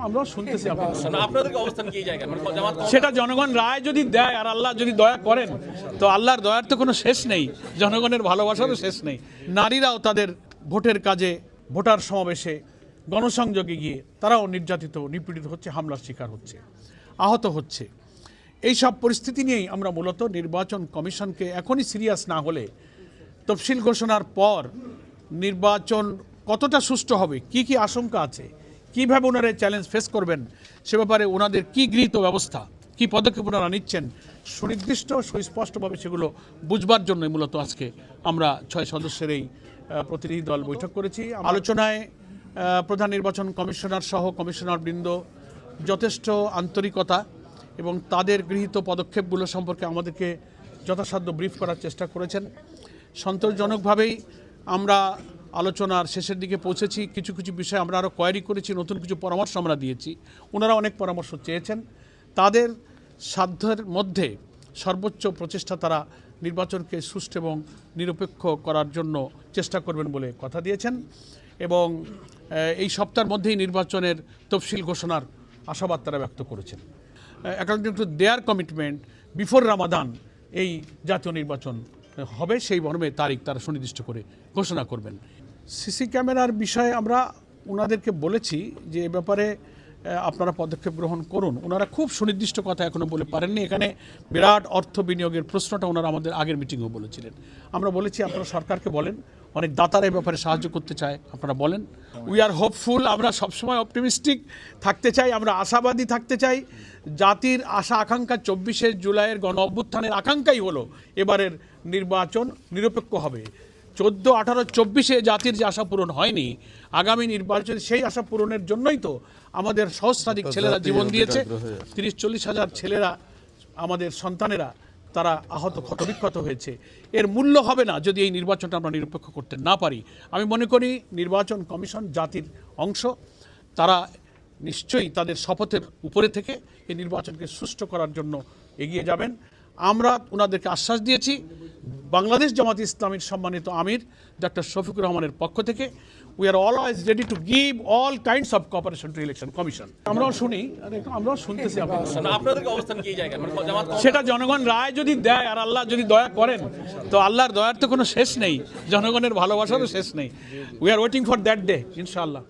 আমরাও শুনতেছি আপনাদের অবস্থান কি জায়গা সেটা জনগণ রায় যদি দেয় আর আল্লাহ যদি দয়া করেন তো আল্লাহর দয়ার তো কোনো শেষ নেই, জনগণের ভালোবাসারও শেষ নেই। নারীরাও তাদের ভোটের কাজে, ভোটার সমাবেশে, গণসংযোগে গিয়ে তারাও নির্যাতিত, নিপীড়িত হচ্ছে, হামলার শিকার হচ্ছে, আহত হচ্ছে। এই সব পরিস্থিতি নিয়েই আমরা মূলত নির্বাচন কমিশনকে এখনই সিরিয়াস না হলে তফসিল ঘোষণার পর নির্বাচন কতটা সুষ্ঠু হবে, কি কি আশঙ্কা আছে, কীভাবে ওনারা চ্যালেঞ্জ ফেস করবেন, সে ব্যাপারে ওনাদের কী গৃহীত ব্যবস্থা, কী পদক্ষেপ ওনারা নিচ্ছেন, সুনির্দিষ্ট সুস্পষ্টভাবে সেগুলো বুঝবার জন্যই মূলত আজকে আমরা 6 সদস্যের এই প্রতিনিধি দল বৈঠক করেছি। আলোচনায় প্রধান নির্বাচন কমিশনার সহ কমিশনারবৃন্দ যথেষ্ট আন্তরিকতা এবং তাদের গৃহীত পদক্ষেপগুলো সম্পর্কে আমাদেরকে যথাসাধ্য ব্রিফ করার চেষ্টা করেছেন। সন্তোষজনকভাবেই আমরা আলোচনার শেষের দিকে পৌঁছেছি। কিছু কিছু বিষয় আমরা আরও কোয়ারি করেছি, নতুন কিছু পরামর্শ আমরা দিয়েছি, ওনারা অনেক পরামর্শ চেয়েছেন। তাদের সাধ্যের মধ্যে সর্বোচ্চ প্রচেষ্টা তারা নির্বাচনকে সুষ্ঠু এবং নিরপেক্ষ করার জন্য চেষ্টা করবেন বলে কথা দিয়েছেন এবং এই সপ্তাহের মধ্যেই নির্বাচনের তফসিল ঘোষণার আশাবাদ তারা ব্যক্ত করেছেন। According to their commitment before Ramadan এই জাতীয় নির্বাচন হবে, সেই মর্মে তারিখ তারা সুনির্দিষ্ট করে ঘোষণা করবেন। সিসি ক্যামেরার বিষয়ে আমরা ওনাদেরকে বলেছি যে এ ব্যাপারে আপনারা পদক্ষেপ গ্রহণ করুন। ওনারা খুব সুনির্দিষ্ট কথা এখনও বলে পারেননি। এখানে বিরাট অর্থ বিনিয়োগের প্রশ্নটা ওনারা আমাদের আগের মিটিংয়েও বলেছিলেন। আমরা বলেছি আপনারা সরকারকে বলেন, অনেক দাতারা এই ব্যাপারে সাহায্য করতে চায়, আপনারা বলেন। উই আর হোপফুল, আমরা সবসময় অপটিমিস্টিক থাকতে চাই, আমরা আশাবাদী থাকতে চাই। জাতির আশা আকাঙ্ক্ষা 24শে জুলাইয়ের গণ অভ্যুত্থানের আকাঙ্ক্ষাই হলো এবারের নির্বাচন নিরপেক্ষ হবে। 14, 18, 24-এ জাতির যে আশা পূরণ হয়নি, আগামী নির্বাচনে সেই আশা পূরণের জন্যই তো আমাদের সহস্রাধিক ছেলেরা জীবন দিয়েছে। 30-40 হাজার ছেলেরা, আমাদের সন্তানেরা, তারা আহত ক্ষতবিক্ষত হয়েছে। এর মূল্য হবে না যদি এই নির্বাচনটা আমরা নিরপেক্ষ করতে না পারি। আমি মনে করি নির্বাচন কমিশন জাতির অংশ, তারা নিশ্চয়ই তাদের শপথের উপরে থেকে এই নির্বাচনকে সুষ্ঠু করার জন্য এগিয়ে যাবেন। আমরা ওনাদেরকে আশ্বাস দিয়েছি বাংলাদেশ জামাত ইসলামীর সম্মানিত আমির ডক্টর শফিকুর রহমানের পক্ষ থেকে we are always ready to give all kinds of cooperation two election commission. আমরাও শুনি, আমরাও শুনতেছি আপনাদের অবস্থান কি জায়গা সেটা জনগণ রায় যদি দেয় আর আল্লাহ যদি দয়া করেন তো আল্লাহর দয়ার তো কোনো শেষ নেই, জনগণের ভালোবাসারও শেষ নেই। We are waiting for that day ইনশাআল্লাহ।